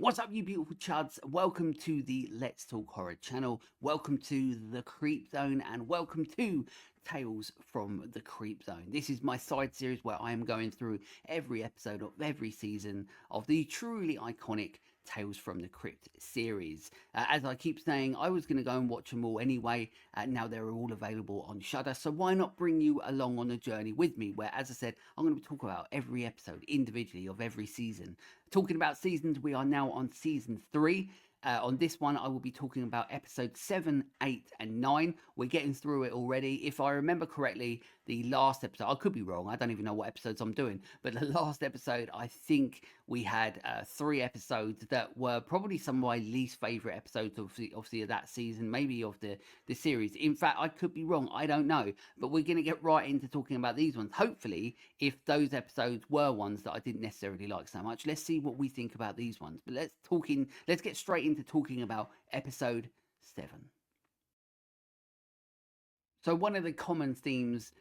What's up, you beautiful chuds? Welcome to the Let's Talk Horror channel. Welcome to the Creep Zone, and welcome to Tales from the Creep Zone. This is my side series where I am going through every episode of every season of the truly iconic Tales from the Crypt series. As I keep saying, I was going to go and watch them all anyway. Now they're all available on Shudder, so why not bring you along on a journey with me? Where, as I said, I'm going to talk about every episode individually of every season. Talking about seasons, we are now on season 3. On this one, I will be talking about episodes 7, 8, and 9. We're getting through it already. If I remember correctly, the last episode, I could be wrong, I don't even know what episodes I'm doing, but the last episode, I think we had 3 episodes that were probably some of my least favourite episodes of that season, maybe of the series. In fact, I could be wrong, I don't know, but we're going to get right into talking about these ones. Hopefully, if those episodes were ones that I didn't necessarily like so much, let's see what we think about these ones. But let's get straight into talking about episode 7. So one of the common themes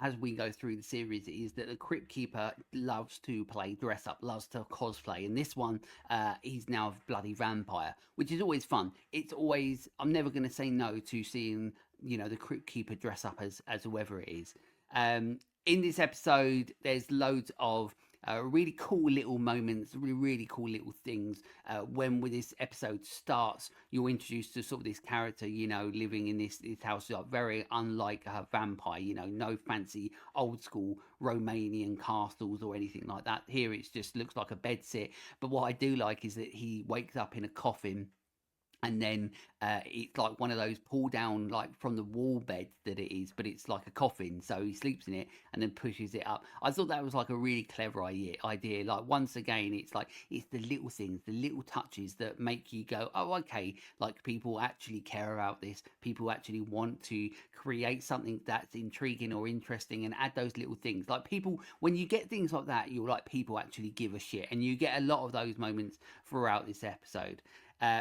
as we go through the series is that the Crypt Keeper loves to play dress up, loves to cosplay. And this one, he's now a bloody vampire, which is always fun. It's always, I'm never going to say no to seeing, the Crypt Keeper dress up as whoever it is. In this episode, there's loads of really cool little moments, really cool little things. When this episode starts, you're introduced to sort of this character, living in this house, like very unlike a vampire. No fancy old school Romanian castles or anything like that. Here, it just looks like a bedsit. But what I do like is that he wakes up in a coffin. And then it's like one of those pull down, like from the wall beds that it is, but it's like a coffin. So he sleeps in it and then pushes it up. I thought that was like a really clever idea. Like, once again, it's the little things, the little touches that make you go, oh, okay. Like, people actually care about this. People actually want to create something that's intriguing or interesting and add those little things. Like, people, when you get things like that, you're like, people actually give a shit. And you get a lot of those moments throughout this episode.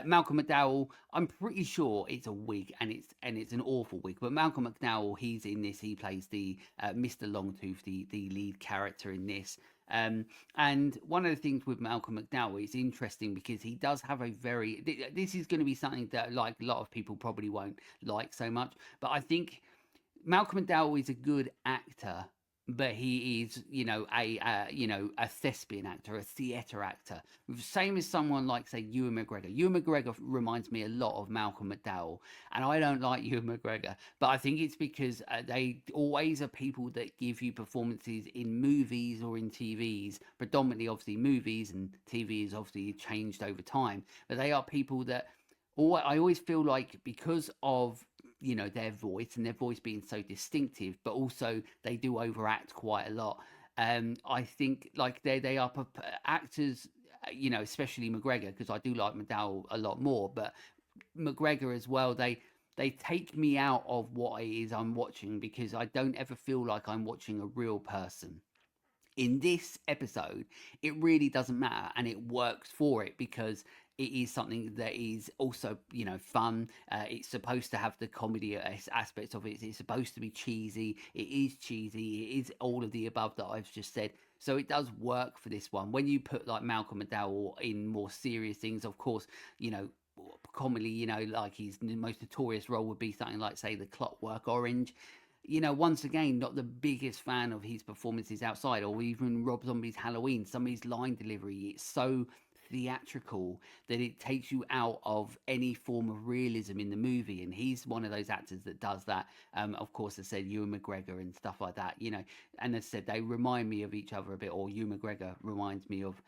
Malcolm McDowell, I'm pretty sure it's a wig, and it's an awful wig. But Malcolm McDowell, he's in this. He plays the Mr. Longtooth, the lead character in this. And one of the things with Malcolm McDowell is interesting because he does have a very. This is going to be something that, like, a lot of people probably won't like so much. But I think Malcolm McDowell is a good actor, but he is, a thespian actor, a theatre actor. Same as someone like, say, Ewan McGregor. Ewan McGregor reminds me a lot of Malcolm McDowell, and I don't like Ewan McGregor, but I think it's because they always are people that give you performances in movies or in TVs, predominantly, obviously, movies, and TV is obviously changed over time, but they are people that I always feel like, because of their voice and their voice being so distinctive, but also they do overact quite a lot. I think, like, they are actors, especially McGregor, because I do like McDowell a lot more, but McGregor as well. They take me out of what it is I'm watching, because I don't ever feel like I'm watching a real person. In this episode, it really doesn't matter, and it works for it because it is something that is also, fun. It's supposed to have the comedy aspects of it. It's supposed to be cheesy. It is cheesy. It is all of the above that I've just said. So it does work for this one. When you put, like, Malcolm McDowell in more serious things, of course, commonly, like, his most notorious role would be something like, say, The Clockwork Orange. Once again, not the biggest fan of his performances outside, or even Rob Zombie's Halloween. Some of his line delivery, it's so theatrical that it takes you out of any form of realism in the movie, and he's one of those actors that does that. Of course, I said Ewan McGregor and stuff like that, and as I said, they remind me of each other a bit, or Ewan McGregor reminds me of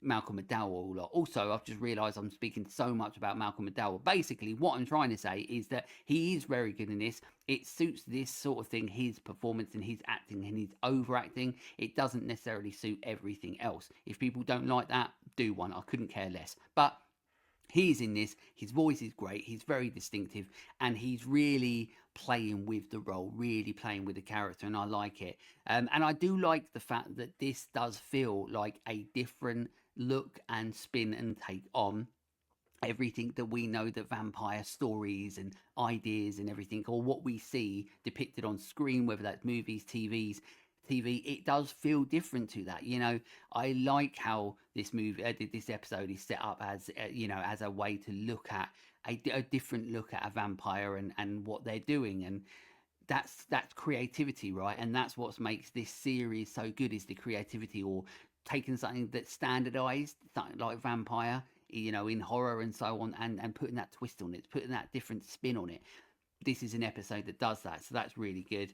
Malcolm McDowell a lot. Also, I've just realised I'm speaking so much about Malcolm McDowell. Basically, what I'm trying to say is that he is very good in this. It suits this sort of thing, his performance and his acting and his overacting. It doesn't necessarily suit everything else. If people don't like that, do one. I couldn't care less. But he's in this. His voice is great. He's very distinctive, and he's really playing with the role, really playing with the character, and I like it. And I do like the fact that this does feel like a different look and spin and take on everything that we know, that vampire stories and ideas and everything, or what we see depicted on screen, whether that's movies, TVs, TV, it does feel different to that. I like how this episode is set up as as a way to look at a different look at a vampire and what they're doing, and that's creativity, right? And that's what makes this series so good, is the creativity, or taking something that's standardized, something like vampire, in horror and so on, and putting that twist on it, putting that different spin on it. This is an episode that does that, so that's really good.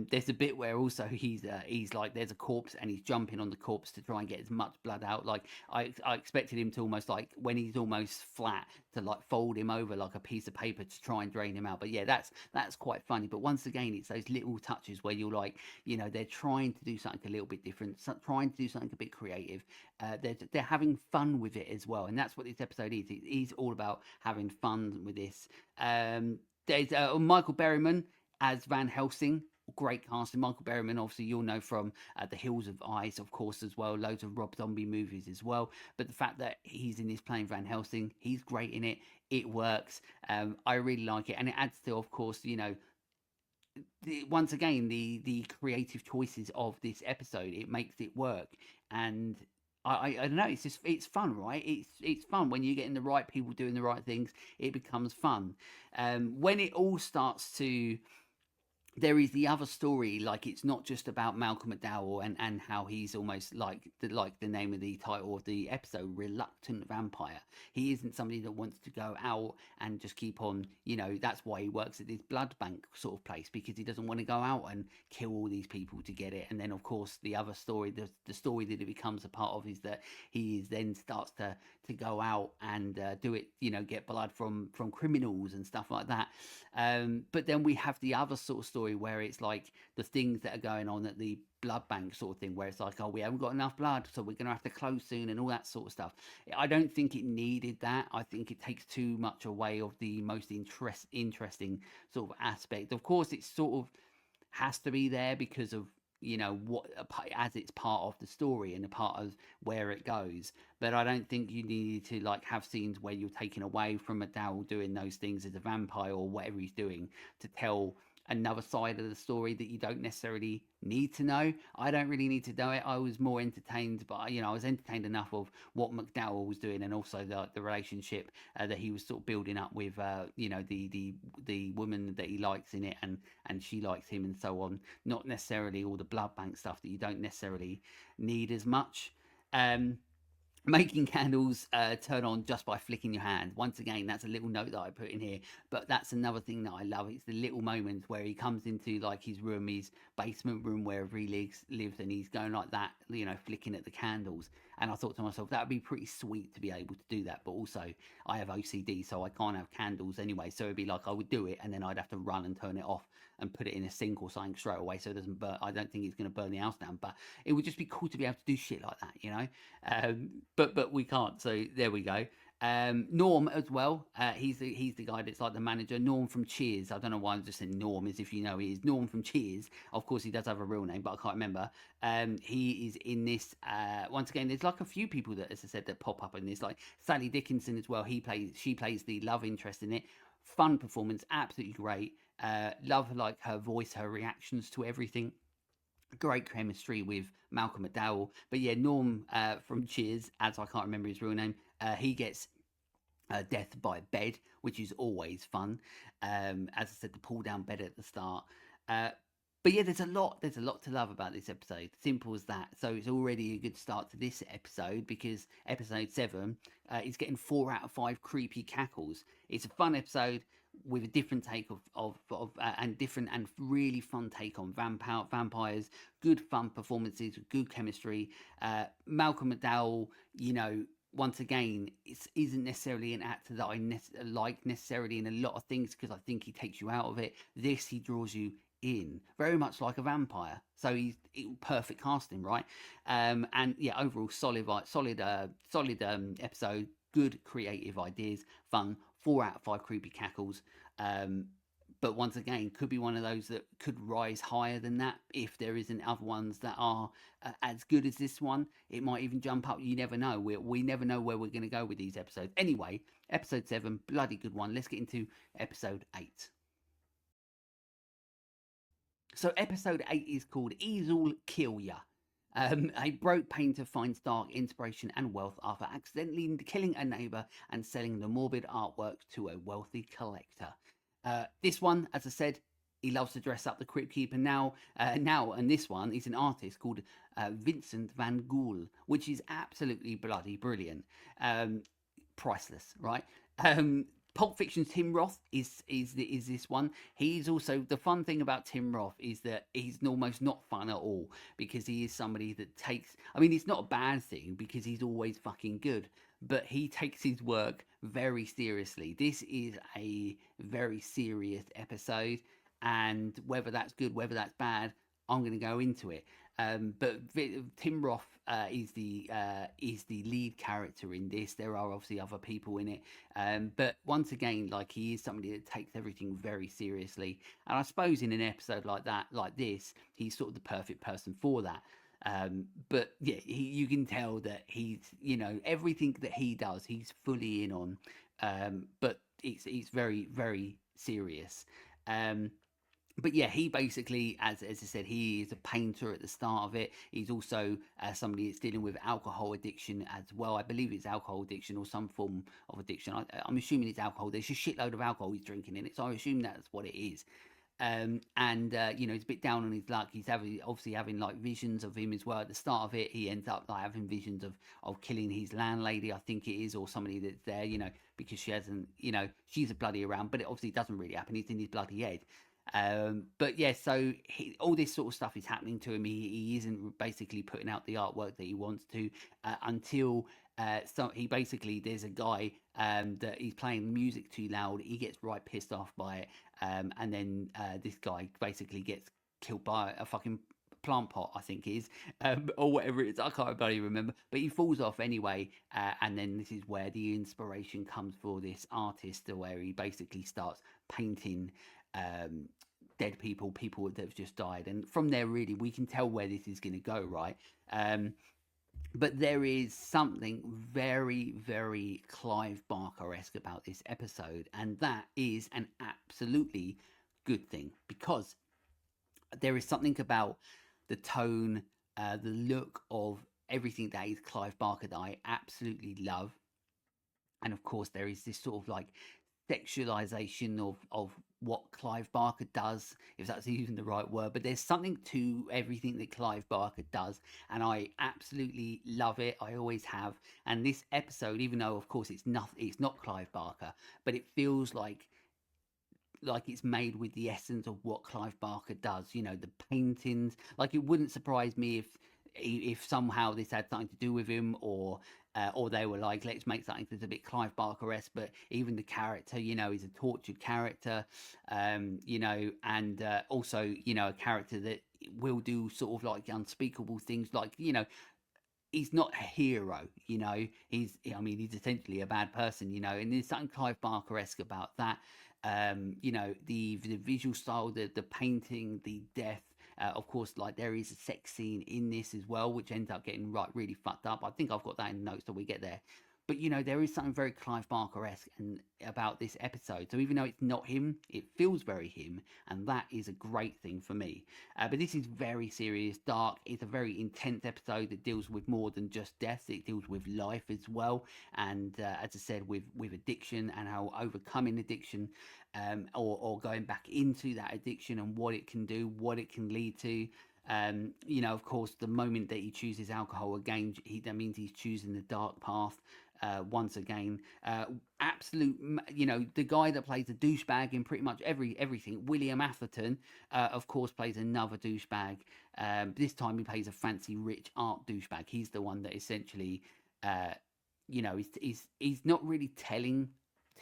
There's a bit where also he's like, there's a corpse and he's jumping on the corpse to try and get as much blood out. Like I expected him to almost, like when he's almost flat, to like fold him over like a piece of paper to try and drain him out. But yeah, that's quite funny. But once again, it's those little touches where you're like, they're trying to do something a little bit different, trying to do something a bit creative. They're having fun with it as well, and that's what this episode is. It is all about having fun with this. There's Michael Berryman as Van Helsing. Great casting. Michael Berryman, obviously, you'll know from The Hills of Ice, of course, as well. Loads of Rob Zombie movies as well. But the fact that he's in this playing Van Helsing, he's great in it. It works. I really like it. And it adds to, of course, once again, the creative choices of this episode. It makes it work. And I don't know. It's fun, right? It's fun when you're getting the right people doing the right things. It becomes fun. When it all starts to, there is the other story. Like, it's not just about Malcolm McDowell and how he's almost like the name of the title of the episode, reluctant vampire. He isn't somebody that wants to go out and just keep on. That's why he works at this blood bank sort of place, because he doesn't want to go out and kill all these people to get it. And then, of course, the other story, the story that it becomes a part of, is that he then starts to go out and do it. Get blood from criminals and stuff like that. But then we have the other sort of story where it's like the things that are going on at the blood bank sort of thing, where it's like, oh, we haven't got enough blood, so we're going to have to close soon, and all that sort of stuff. I don't think it needed that. I think it takes too much away of the most interesting sort of aspect. Of course, it sort of has to be there because of what, as it's part of the story and a part of where it goes. But I don't think you need to like have scenes where you're taken away from McDowell doing those things as a vampire or whatever he's doing, to tell another side of the story that you don't necessarily need to know. I don't really need to know it. I was more entertained, but I was entertained enough of what McDowell was doing, and also the relationship that he was sort of building up with the woman that he likes in it, and she likes him, and so on. Not necessarily all the blood bank stuff that you don't necessarily need as much. Making candles turn on just by flicking your hand. Once again, that's a little note that I put in here, but that's another thing that I love. It's the little moments where he comes into like his room, his basement room, wherever he lives, and he's going like that, flicking at the candles. And I thought to myself, that would be pretty sweet to be able to do that. But also, I have OCD, so I can't have candles anyway. So it'd be like I would do it, and then I'd have to run and turn it off and put it in a sink or something straight away, so it doesn't burn. I don't think it's going to burn the house down, but it would just be cool to be able to do shit like that, but we can't. So there we go. Norm as well. He's the guy that's like the manager. Norm from Cheers. I don't know why I'm just saying Norm, as if he is Norm from Cheers. Of course, he does have a real name, but I can't remember. He is in this. Once again, there's like a few people that, as I said, that pop up in this. Like Sally Dickinson as well. She plays the love interest in it. Fun performance, absolutely great. Love like her voice, her reactions to everything. Great chemistry with Malcolm McDowell. But yeah, Norm from Cheers, as I can't remember his real name, he gets death by bed, which is always fun. As I said, the pull down bed at the start. But yeah, there's a lot to love about this episode. Simple as that. So it's already a good start to this episode, because episode 7 is getting 4 out of 5 creepy cackles. It's a fun episode with a different take of and different and really fun take on vampires. Good fun performances, good chemistry. Malcolm McDowell, once again, it isn't necessarily an actor that I like necessarily in a lot of things, because I think he takes you out of it. This, he draws you in very much like a vampire, so he's perfect casting, right? And yeah, overall solid episode. Good creative ideas, fun. 4 out of 5 creepy cackles. But once again, could be one of those that could rise higher than that if there isn't other ones that are as good as this one. It might even jump up. You never know. We never know where we're going to go with these episodes. Anyway, episode 7, bloody good one. Let's get into episode 8. So episode 8 is called Easel Kill Ya. A broke painter finds dark inspiration and wealth after accidentally killing a neighbor and selling the morbid artwork to a wealthy collector. This one, as I said, he loves to dress up the Crypt Keeper now, and this one is an artist called Vincent van Gogh, which is absolutely bloody brilliant. Priceless, right? Um, Pulp Fiction's Tim Roth is this one. He's also, the fun thing about Tim Roth is that he's almost not fun at all, because he is somebody that takes. I mean, it's not a bad thing because he's always fucking good, but he takes his work very seriously. This is a very serious episode, and whether that's good, whether that's bad, I'm going to go into it. But Tim Roth is the lead character in this. There are obviously other people in it, but once again, like, he is somebody that takes everything very seriously. And I suppose in an episode like that, like this, he's sort of the perfect person for that. But yeah, you can tell that he's, everything that he does, he's fully in on. But it's very, very serious. But yeah, he basically, as I said, he is a painter at the start of it. He's also somebody that's dealing with alcohol addiction as well. I believe it's alcohol addiction or some form of addiction. I'm assuming it's alcohol. There's a shitload of alcohol he's drinking in it, so I assume that's what it is. He's a bit down on his luck. He's obviously having like visions of him as well. At the start of it, he ends up like having visions of killing his landlady, I think it is, or somebody that's there, because she hasn't, she's a bloody around, but it obviously doesn't really happen. He's in his bloody head. But yeah, so all this sort of stuff is happening to him. He isn't basically putting out the artwork that he wants to until so he basically, there's a guy that he's playing music too loud. He gets right pissed off by it, and then this guy basically gets killed by a fucking plant pot, I think it is, or whatever it is. I can't bloody remember, but he falls off anyway. And then this is where the inspiration comes for this artist, where he basically starts painting dead people that have just died, and from there, really, we can tell where this is going to go, right? But there is something very, very Clive Barker-esque about this episode, and that is an absolutely good thing, because there is something about the tone, the look of everything that is Clive Barker that I absolutely love. And of course, there is this sort of like sexualization of what Clive Barker does, if that's even the right word. But there's something to everything that Clive Barker does, and I absolutely love it. I always have. And this episode, even though of course it's not Clive Barker, but it feels like it's made with the essence of what Clive Barker does. The paintings. Like, it wouldn't surprise me if somehow this had something to do with him, or they were like, let's make something that's a bit Clive Barker-esque. But even the character, is a tortured character, and also, a character that will do sort of like unspeakable things, like, he's not a hero, he's essentially a bad person, and there's something Clive Barker-esque about that. The visual style, the painting, the death. Of course, like, there is a sex scene in this as well, which ends up getting really fucked up. I think I've got that in notes, so we get there. But there is something very Clive Barker-esque and about this episode. So even though it's not him, it feels very him, and that is a great thing for me. But this is very serious, dark. It's a very intense episode that deals with more than just death. It deals with life as well, and as I said, with addiction, and how overcoming addiction, or going back into that addiction, and what it can do, what it can lead to. Of course, the moment that he chooses alcohol again, that means he's choosing the dark path. Once again, absolute, the guy that plays a douchebag in pretty much everything, William Atherton, of course, plays another douchebag. This time he plays a fancy rich art douchebag. He's the one that essentially, he's not really telling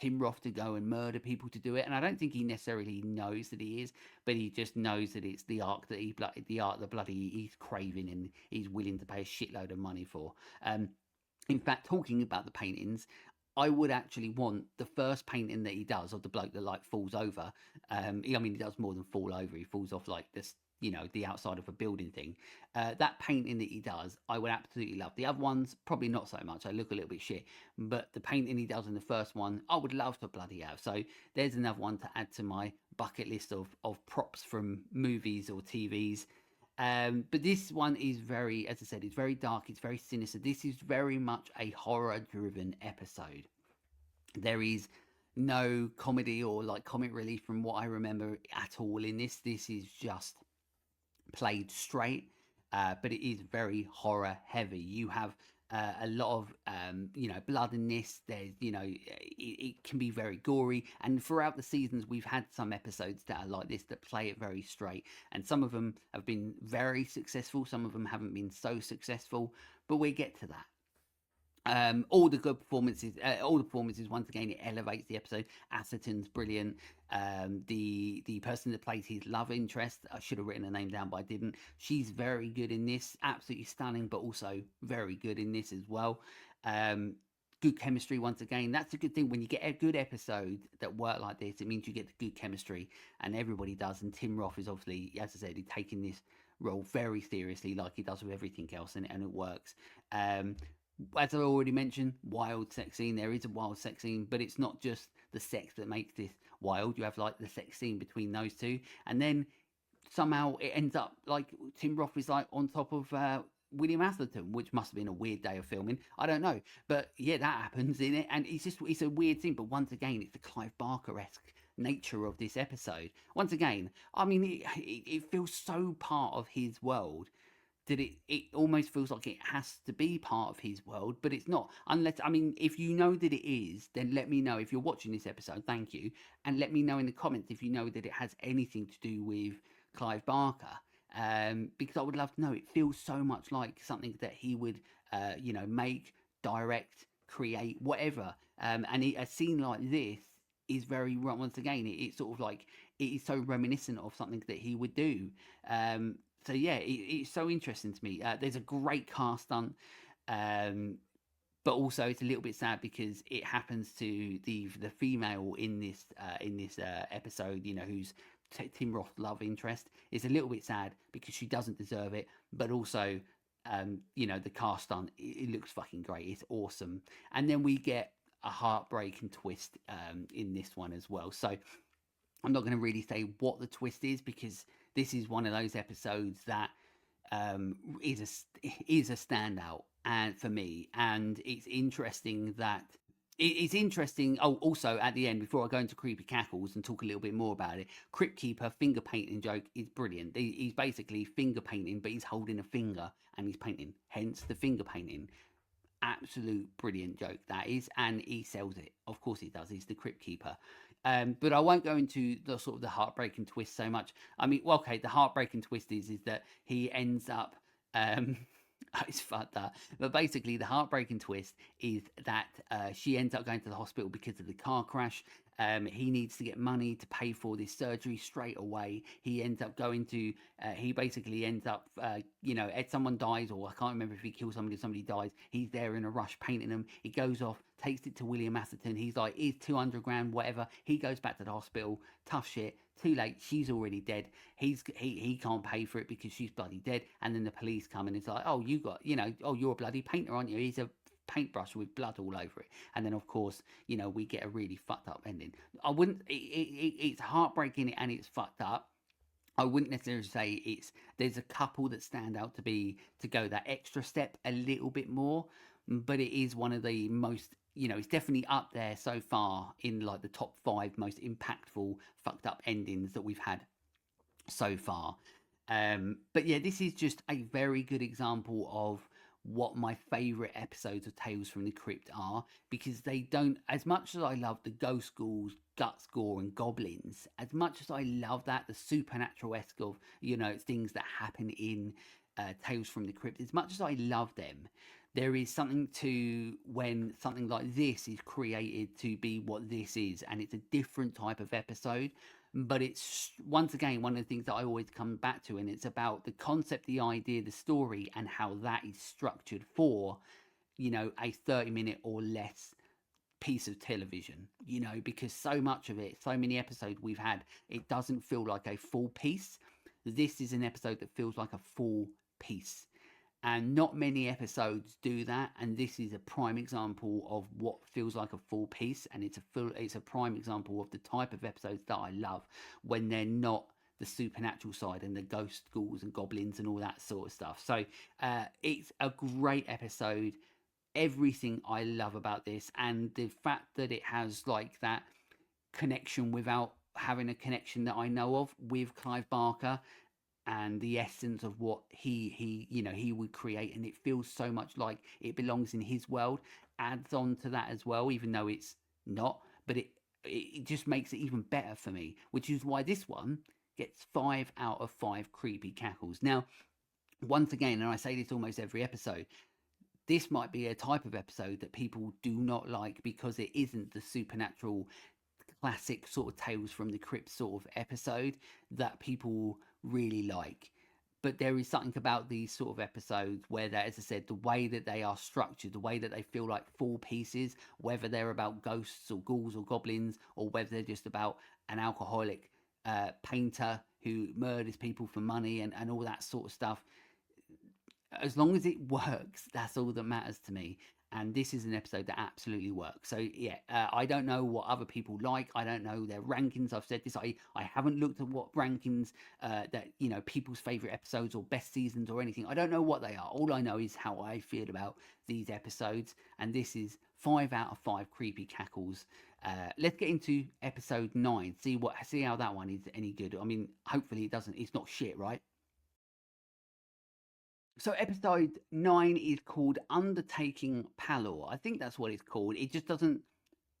Tim Roth to go and murder people to do it, and I don't think he necessarily knows that he is, but he just knows that it's the art that he's craving, and he's willing to pay a shitload of money for. In fact, talking about the paintings, I would actually want the first painting that he does of the bloke that like falls over. He does more than fall over. He falls off like this, the outside of a building thing. That painting that he does, I would absolutely love. The other ones, probably not so much. They look a little bit shit. But the painting he does in the first one, I would love to bloody have. So there's another one to add to my bucket list of props from movies or TVs. But this one is very, as I said, it's very dark, it's very sinister. This is very much a horror driven episode. There is no comedy or like comic relief from what I remember at all in this. This is just played straight, but it is very horror heavy. You have a lot of blood in this. There's it can be very gory, and throughout the seasons we've had some episodes that are like this that play it very straight, and some of them have been very successful, some of them haven't been so successful, but we get to that. All the good performances, once again, it elevates the episode. Atherton's brilliant. The person that plays his love interest, I should have written her name down, but I didn't. She's very good in this, absolutely stunning, but also very good in this as well. Good chemistry once again. That's a good thing when you get a good episode that work like this. It means you get the good chemistry, and everybody does. And Tim Roth is obviously, as I said, he's taking this role very seriously, like he does with everything else, and it works. As I already mentioned, wild sex scene. There is a wild sex scene, but it's not just the sex that makes this wild. You have like the sex scene between those two, and then somehow it ends up like Tim Roth is like on top of William Atherton, which must have been a weird day of filming. I don't know, but yeah, that happens in it, and it's a weird thing. But once again, it's the Clive Barker-esque nature of this episode. Once again, I mean, it feels so part of his world that it almost feels like it has to be part of his world, but it's not. Unless, I mean, if you know that it is, then let me know. If you're watching this episode, thank you, and let me know in the comments if you know that it has anything to do with Clive Barker, because I would love to know. It feels so much like something that he would, make, direct, create, whatever. And a scene like this is very, once again, it's sort of like, it is so reminiscent of something that he would do. So yeah, it's so interesting to me. There's a great cast on, but also it's a little bit sad because it happens to the female in this episode, who's Tim Roth's love interest. It's a little bit sad because she doesn't deserve it, but also, the cast on it looks fucking great. It's awesome, and then we get a heartbreaking twist in this one as well. So I'm not going to really say what the twist is because this is one of those episodes that is a standout and for me, and it's interesting that it's interesting. Oh, also at the end, before I go into creepy cackles and talk a little bit more about it, Crypt Keeper finger painting joke is brilliant. He's basically finger painting, but he's holding a finger and he's painting, hence the finger painting. Absolute brilliant joke that is, and he sells it. Of course he does. He's the Crypt Keeper. But I won't go into the sort of the heartbreaking twist so much. I mean, well, okay, the heartbreaking twist is that he ends up it's fucked up. But basically, the heartbreaking twist is that she ends up going to the hospital because of the car crash. He needs to get money to pay for this surgery straight away. He ends up going to, he basically ends up, if someone dies, or I can't remember if he kills somebody dies, he's there in a rush painting them. He goes off, takes it to William Atherton. He's like, here's 200 grand, whatever. He goes back to the hospital, tough shit. Too late, she's already dead. He can't pay for it because she's bloody dead. And then the police come and it's like, oh, you got, oh, you're a bloody painter, aren't you? He's a paintbrush with blood all over it. And then of course, we get a really fucked up ending. I wouldn't, it's heartbreaking and it's fucked up. I wouldn't necessarily say there's a couple that stand out to go that extra step a little bit more, but it is one of the most, it's definitely up there so far in like the top 5 most impactful fucked up endings that we've had so far. But yeah, this is just a very good example of what my favorite episodes of Tales from the Crypt are, because they don't, as much as I love the ghost ghouls, guts, gore and goblins, as much as I love that, the supernatural-esque of, things that happen in Tales from the Crypt, as much as I love them, there is something to when something like this is created to be what this is, and it's a different type of episode. But it's, once again, one of the things that I always come back to, and it's about the concept, the idea, the story, and how that is structured for, a 30-minute or less piece of television, because so much of it, so many episodes we've had, it doesn't feel like a full piece. This is an episode that feels like a full piece. And not many episodes do that, and this is a prime example of what feels like a full piece, and it's a prime example of the type of episodes that I love, when they're not the supernatural side and the ghost ghouls and goblins and all that sort of stuff. So it's a great episode. Everything I love about this, and the fact that it has like that connection without having a connection that I know of with Clive Barker, and the essence of what he would create, and it feels so much like it belongs in his world, adds on to that as well, even though it's not. But it just makes it even better for me, which is why this one gets 5 out of 5 creepy cackles. Now, once again, and I say this almost every episode, this might be a type of episode that people do not like because it isn't the supernatural classic sort of Tales from the Crypt sort of episode that people really like. But there is something about these sort of episodes where, that, as I said, the way that they are structured, the way that they feel like full pieces, whether they're about ghosts or ghouls or goblins, or whether they're just about an alcoholic painter who murders people for money and all that sort of stuff, as long as it works, that's all that matters to me. And this is an episode that absolutely works. So yeah, I don't know what other people like. I don't know their rankings. I've said this. I haven't looked at what rankings that, you know, people's favorite episodes or best seasons or anything. I don't know what they are. All I know is how I feel about these episodes. And this is 5 out of 5 creepy cackles. Let's get into episode 9. See how that one is any good. I mean, hopefully it doesn't. It's not shit, right? So episode 9 is called Undertaking Palor. I think that's what it's called. It just doesn't,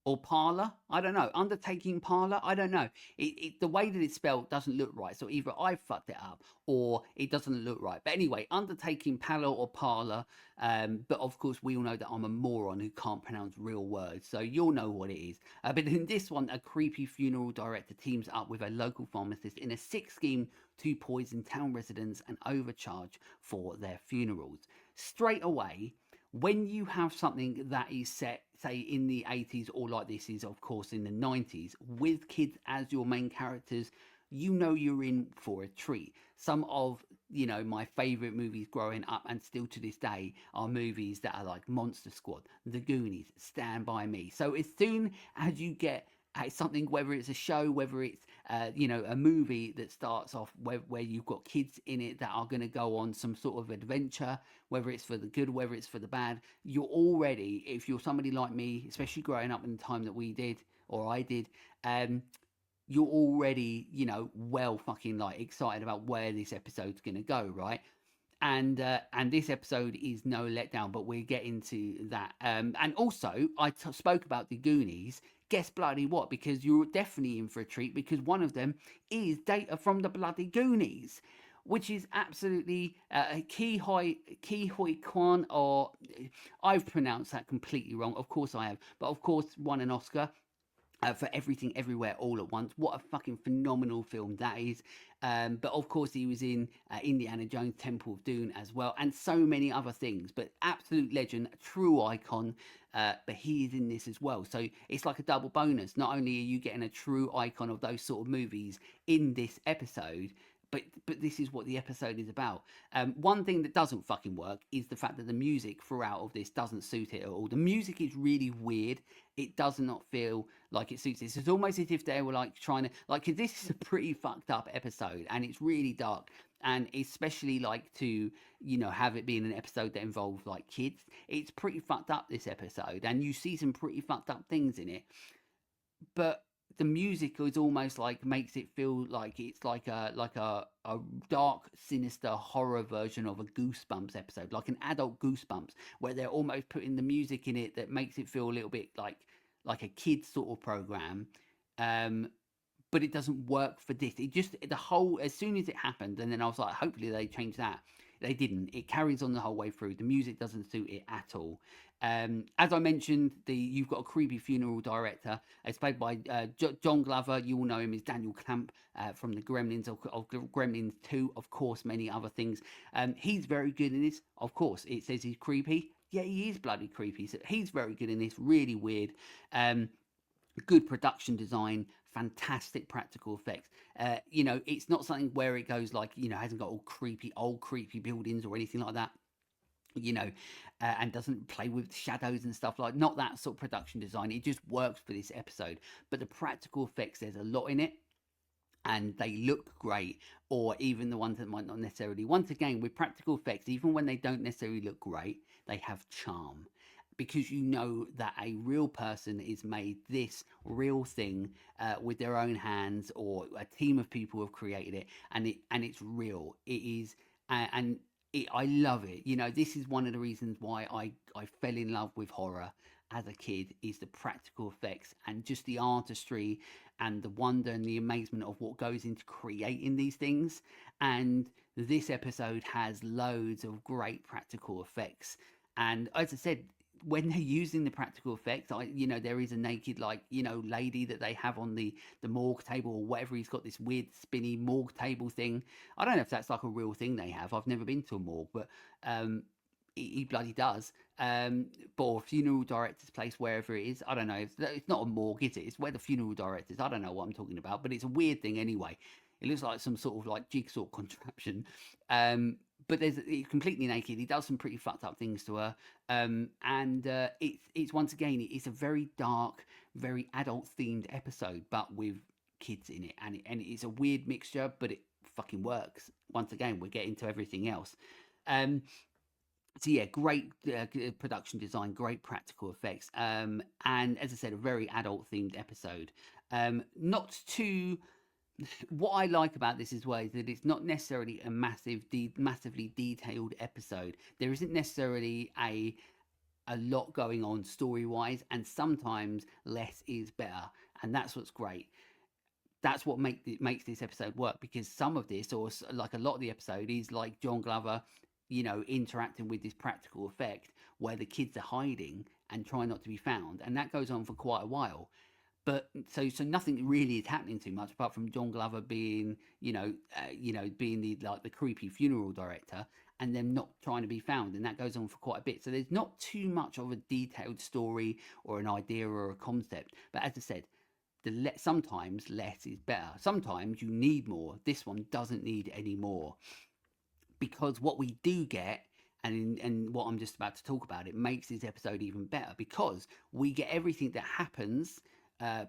or parlor, I don't know. Undertaking parlor, I don't know. The way that it's spelled doesn't look right. So either I fucked it up or it doesn't look right. But anyway, undertaking parlor or parlor. But of course, we all know that I'm a moron who can't pronounce real words. So you'll know what it is. But in this one, a creepy funeral director teams up with a local pharmacist in a sick scheme to poison town residents and overcharge for their funerals. Straight away, when you have something that is set, say, in the 80s, or like this is, of course, in the 90s, with kids as your main characters, you know you're in for a treat. Some of, you know, my favorite movies growing up and still to this day are movies that are like Monster Squad, The Goonies, Stand By Me. So as soon as you get something, whether it's a show, whether it's you know, a movie that starts off where you've got kids in it that are going to go on some sort of adventure, whether it's for the good, whether it's for the bad, you're already, if you're somebody like me, especially growing up in the time that we did, or I did, you're already, you know, well fucking like excited about where this episode's going to go, right? And this episode is no letdown, but we'll get into that. And also, spoke about the Goonies. Guess bloody what? Because you're definitely in for a treat, because one of them is Data from the bloody Goonies, which is absolutely Ki Hoi Kwan, or I've pronounced that completely wrong. Of course I have, but of course won an Oscar for Everything Everywhere All at Once. What a fucking phenomenal film that is. But of course he was in Indiana Jones Temple of Doom as well, and so many other things. But absolute legend, true icon. But he is in this as well, so it's like a double bonus. Not only are you getting a true icon of those sort of movies in this episode, but this is what the episode is about. One thing that doesn't fucking work is the fact that the music throughout of this doesn't suit it at all. The music is really weird. It does not feel like it suits this. It's almost as if they were like trying to, like, 'cause this is a pretty fucked up episode and it's really dark. And especially like to, you know, have it being an episode that involves like kids, it's pretty fucked up, this episode, and you see some pretty fucked up things in it. But the music is almost like makes it feel like it's like a dark, sinister horror version of a Goosebumps episode, like an adult Goosebumps, where they're almost putting the music in it that makes it feel a little bit like a kid's sort of program. Um, but it doesn't work for this. It just, the whole, as soon as it happened, and then I was like, hopefully they change that. They didn't. It carries on the whole way through. The music doesn't suit it at all. As I mentioned, you've got a creepy funeral director. It's played by John Glover. You all know him as Daniel Camp from the Gremlins, of Gremlins 2, of course, many other things. He's very good in this. Of course, it says he's creepy. Yeah, he is bloody creepy. So he's very good in this. Really weird. Good production design, fantastic practical effects. You know, it's not something where it goes like, you know, hasn't got all creepy, old creepy buildings or anything like that. you know, and doesn't play with shadows and stuff, like, not that sort of production design. It just works for this episode. But the practical effects, there's a lot in it, and they look great. Or even the ones that might not necessarily, once again, with practical effects, even when they don't necessarily look great, they have charm, because you know that a real person is made this real thing with their own hands, or a team of people have created it, and it's real. It is. And I love it. You know, this is one of the reasons why I fell in love with horror as a kid, is the practical effects and just the artistry and the wonder and the amazement of what goes into creating these things. And this episode has loads of great practical effects. And as I said, when they're using the practical effects, there is a naked, like, lady that they have on the morgue table or whatever. He's got this weird spinny morgue table thing. I don't know if that's like a real thing they have. I've never been to a morgue, but he bloody does. Or funeral director's place, wherever it is. I don't know. It's not a morgue, is it? It's where the funeral directors. I don't know what I'm talking about, but it's a weird thing anyway. It looks like some sort of like jigsaw contraption. But he's completely naked. He does some pretty fucked up things to her. And it's once again, it's a very dark, very adult themed episode, but with kids in it. And it's a weird mixture, but it fucking works. Once again, we're getting to everything else. So yeah, great production design, great practical effects, and as I said, a very adult themed episode. Not too. What I like about this as well is that it's not necessarily a massively detailed episode. There isn't necessarily a lot going on story wise, and sometimes less is better, and that's what's great. That's what makes this episode work, because some of this, or like a lot of the episode, is like John Glover, interacting with this practical effect where the kids are hiding and trying not to be found, and that goes on for quite a while. But so nothing really is happening too much, apart from John Glover being, being the creepy funeral director, and them not trying to be found, and that goes on for quite a bit. So there's not too much of a detailed story or an idea or a concept. But as I said, sometimes less is better. Sometimes you need more. This one doesn't need any more, because what we do get, and what I'm just about to talk about, it makes this episode even better, because we get everything that happens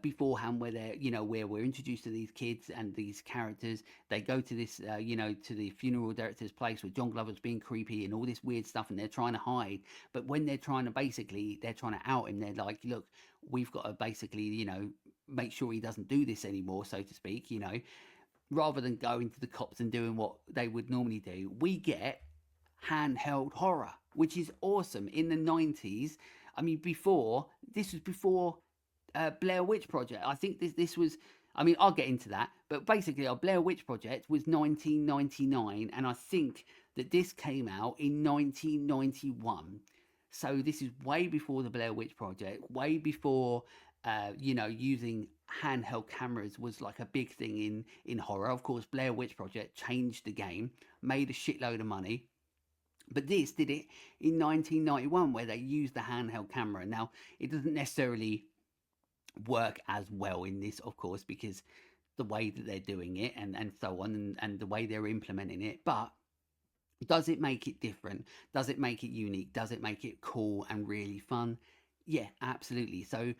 beforehand, where where we're introduced to these kids and these characters. They go to this, to the funeral director's place where John Glover's being creepy and all this weird stuff, and they're trying to hide. But when they're trying to out him, they're like, look, we've got to basically, make sure he doesn't do this anymore, so to speak, rather than going to the cops and doing what they would normally do. We get handheld horror, which is awesome. In the 90s, I mean, this was before Blair Witch Project. I think this was, I mean, I'll get into that, but basically our Blair Witch Project was 1999, and I think that this came out in 1991. So this is way before the Blair Witch Project, way before using handheld cameras was like a big thing in horror. Of course, Blair Witch Project changed the game, made a shitload of money. But this did it in 1991, where they used the handheld camera. Now, it doesn't necessarily work as well in this, of course, because the way that they're doing it and so on, and the way they're implementing it. But does it make it different? Does it make it unique? Does it make it cool and really fun? Yeah, absolutely. So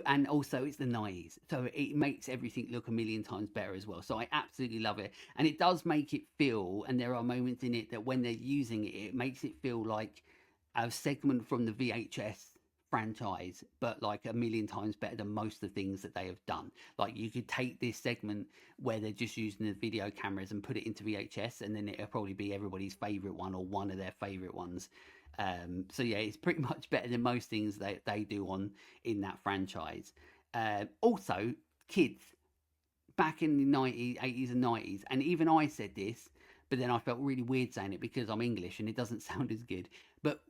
and also it's the 90s, so it makes everything look a million times better as well. So I absolutely love it, and it does make it feel, and there are moments in it that when they're using it, it makes it feel like a segment from the VHS franchise, but like a million times better than most of the things that they have done. Like, you could take this segment where they're just using the video cameras and put it into VHS, and then it'll probably be everybody's favorite one, or one of their favorite ones. So yeah, it's pretty much better than most things they do in that franchise. Also, kids back in the 90s, 80s and 90s, and even I said this, but then I felt really weird saying it because I'm English and it doesn't sound as good. But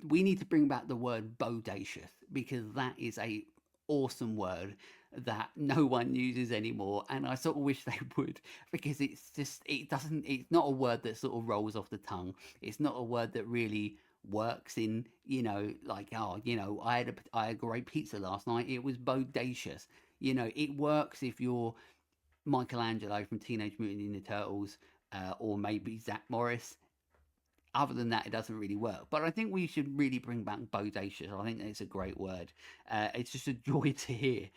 we need to bring back the word bodacious, because that is a awesome word that no one uses anymore, and I sort of wish they would, because it's not a word that sort of rolls off the tongue. It's not a word that really works in, like, oh, I had a great pizza last night, it was bodacious. It works if you're Michelangelo from Teenage Mutant Ninja Turtles, or maybe Zach Morris. Other than that, it doesn't really work. But I think we should really bring back bodacious. I think it's a great word. It's just a joy to hear.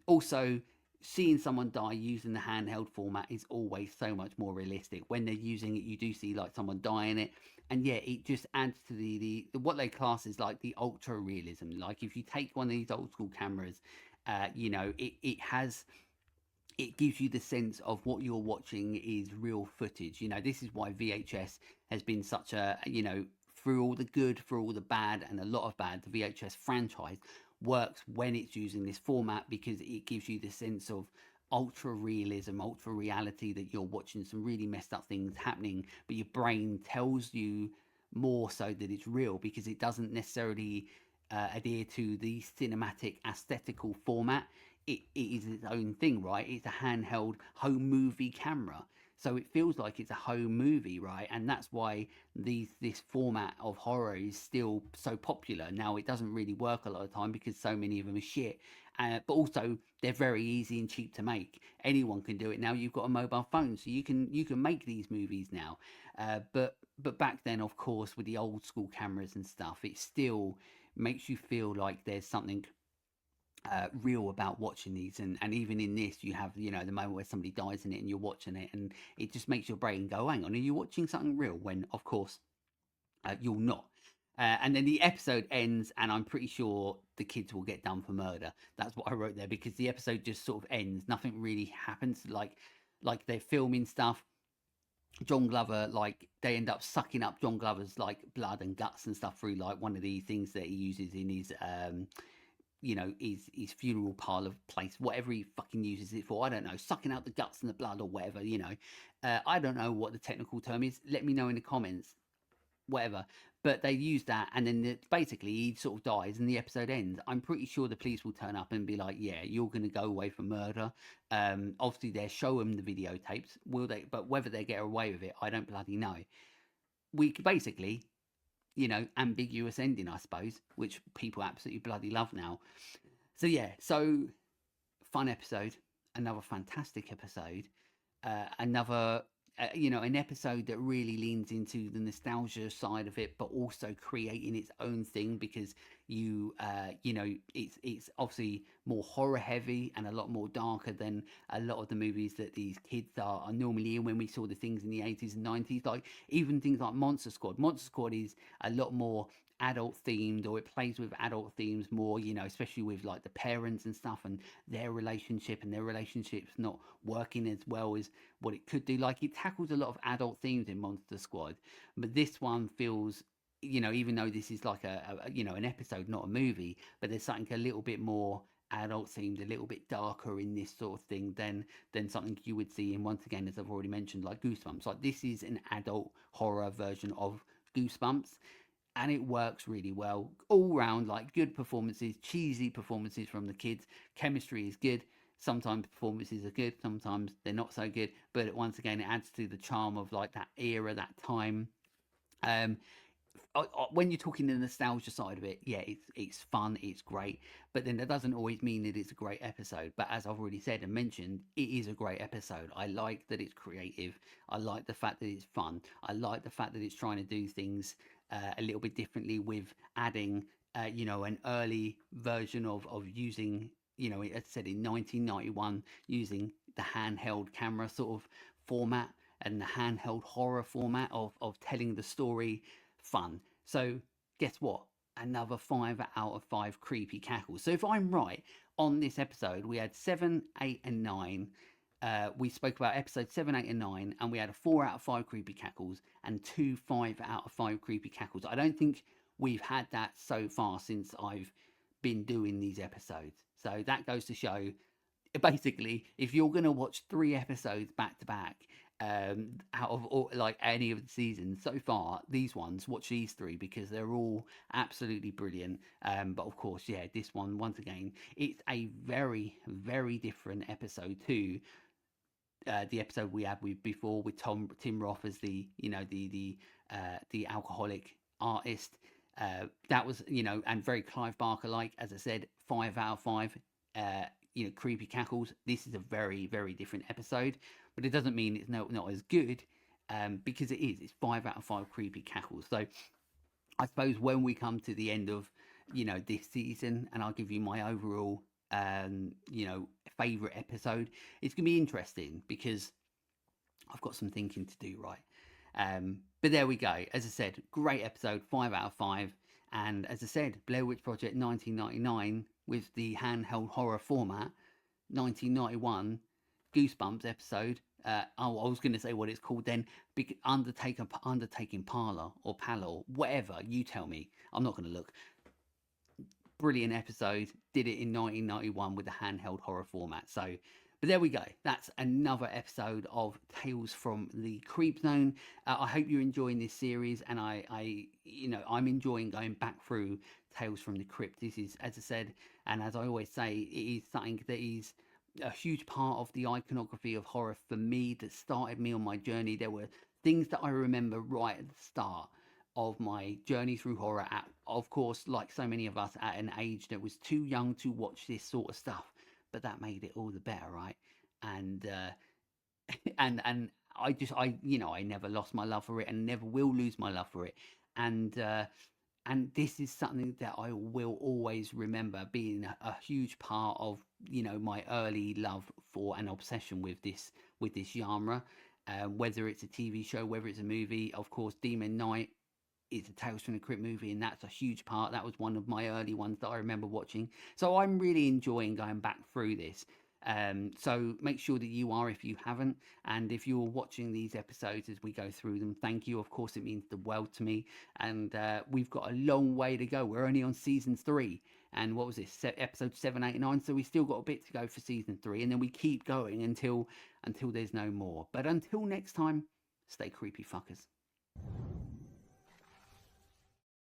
Also, seeing someone die using the handheld format is always so much more realistic. When they're using it, you do see like someone die in it, and yeah, it just adds to the what they class as like the ultra realism. Like if you take one of these old school cameras, it gives you the sense of what you're watching is real footage. This is why VHS has been such a, through all the good, through all the bad, and a lot of bad, the VHS franchise works when it's using this format because it gives you the sense of ultra realism, ultra reality, that you're watching some really messed up things happening, but your brain tells you more so that it's real because it doesn't necessarily adhere to the cinematic aesthetical format. It is its own thing, right? It's a handheld home movie camera. So it feels like it's a home movie, right? And that's why this format of horror is still so popular. Now, it doesn't really work a lot of the time because so many of them are shit. But also, they're very easy and cheap to make. Anyone can do it now. You've got a mobile phone, so you can make these movies now. But back then, of course, with the old school cameras and stuff, it still makes you feel like there's something real about watching these. And even in this, you have the moment where somebody dies in it and you're watching it, and it just makes your brain go, hang on, are you watching something real? When of course you're not. And then the episode ends, and I'm pretty sure the kids will get done for murder. That's what I wrote there, because the episode just sort of ends. Nothing really happens. Like they're filming stuff. John Glover, like they end up sucking up John Glover's like blood and guts and stuff through like one of the things that he uses in his his funeral parlor place, whatever he fucking uses it for. I don't know, sucking out the guts and the blood or whatever. I don't know what the technical term is. Let me know in the comments, whatever. But they use that, and then basically he sort of dies, and the episode ends. I'm pretty sure the police will turn up and be like, "Yeah, you're going to go away for murder." Obviously, they'll show them the videotapes. Will they? But whether they get away with it, I don't bloody know. We could basically, ambiguous ending, I suppose, which people absolutely bloody love now. So yeah, so fun episode, another fantastic episode, another an episode that really leans into the nostalgia side of it, but also creating its own thing, because it's obviously more horror heavy and a lot more darker than a lot of the movies that these kids are normally in. When we saw the things in the 80s and 90s, like even things like Monster Squad is a lot more adult themed, or it plays with adult themes more, especially with like the parents and stuff, and their relationship, and their relationship's not working as well as what it could do. Like it tackles a lot of adult themes in Monster Squad, but this one feels, even though this is like an episode, not a movie, but there's something a little bit more adult themed, a little bit darker in this sort of thing than something you would see in, once again, as I've already mentioned, like Goosebumps. Like this is an adult horror version of Goosebumps, and it works really well all round. Like good performances, cheesy performances from the kids. Chemistry is good. Sometimes performances are good, sometimes they're not so good, but once again, it adds to the charm of like that era, that time. um when you're talking the nostalgia side of it, yeah, it's fun, it's great, but then that doesn't always mean that it's a great episode. But as I've already said and mentioned, it is a great episode. I like that it's creative. I like the fact that it's fun. I like the fact that it's trying to do things a little bit differently, with adding an early version of using, as I said, in 1991, using the handheld camera sort of format, and the handheld horror format of telling the story. Fun. So guess what? Another 5 out of 5 creepy cackles. So if I'm right, on this episode we had 7, 8, and 9. We spoke about episode 7, 8, and 9, and we had a 4 out of 5 creepy cackles and 2 5 out of 5 creepy cackles. I don't think we've had that so far since I've been doing these episodes. So that goes to show, basically, if you're going to watch 3 episodes back to back, out of all, like any of the seasons so far, these ones, watch these 3, because they're all absolutely brilliant. But of course, yeah, this one, once again, it's a very, very different episode to the episode we had before, with Tim Roth as the alcoholic artist. That was, and very Clive Barker like, as I said, 5 out of 5. Creepy cackles. This is a very, very different episode, but it doesn't mean it's not as good. because it's 5 out of 5 creepy cackles. So I suppose when we come to the end of, this season, and I'll give you my overall, favorite episode, it's gonna be interesting because I've got some thinking to do, right? But there we go. As I said, great episode, 5 out of 5. And as I said, Blair Witch Project 1999 with the handheld horror format, 1991 Goosebumps episode. I was going to say what it's called then. Undertaking Parlor or Palo, whatever. You tell me. I'm not going to look. Brilliant episode. Did it in 1991 with the handheld horror format. So, but there we go. That's another episode of Tales from the Creep Zone. I hope you're enjoying this series, and I'm enjoying going back through Tales from the Crypt. This is, as I said, and as I always say, it is something that is a huge part of the iconography of horror for me, that started me on my journey. There were things that I remember right at the start of my journey through horror, at, of course, like so many of us, at an age that was too young to watch this sort of stuff, but that made it all the better, right? And and I never lost my love for it, and never will lose my love for it. And this is something that I will always remember being a huge part of, my early love for and obsession with this genre. Whether it's a TV show, whether it's a movie, of course, Demon Knight is a Tales from the Crypt movie, and that's a huge part. That was one of my early ones that I remember watching. So I'm really enjoying going back through this. So make sure that you are, if you haven't, and if you're watching these episodes as we go through them, thank you. Of course, it means the world to me. And we've got a long way to go. We're only on season 3. And what was this? Episode 7, 8, 9. So we still got a bit to go for season 3. And then we keep going until there's no more. But until next time, stay creepy, fuckers.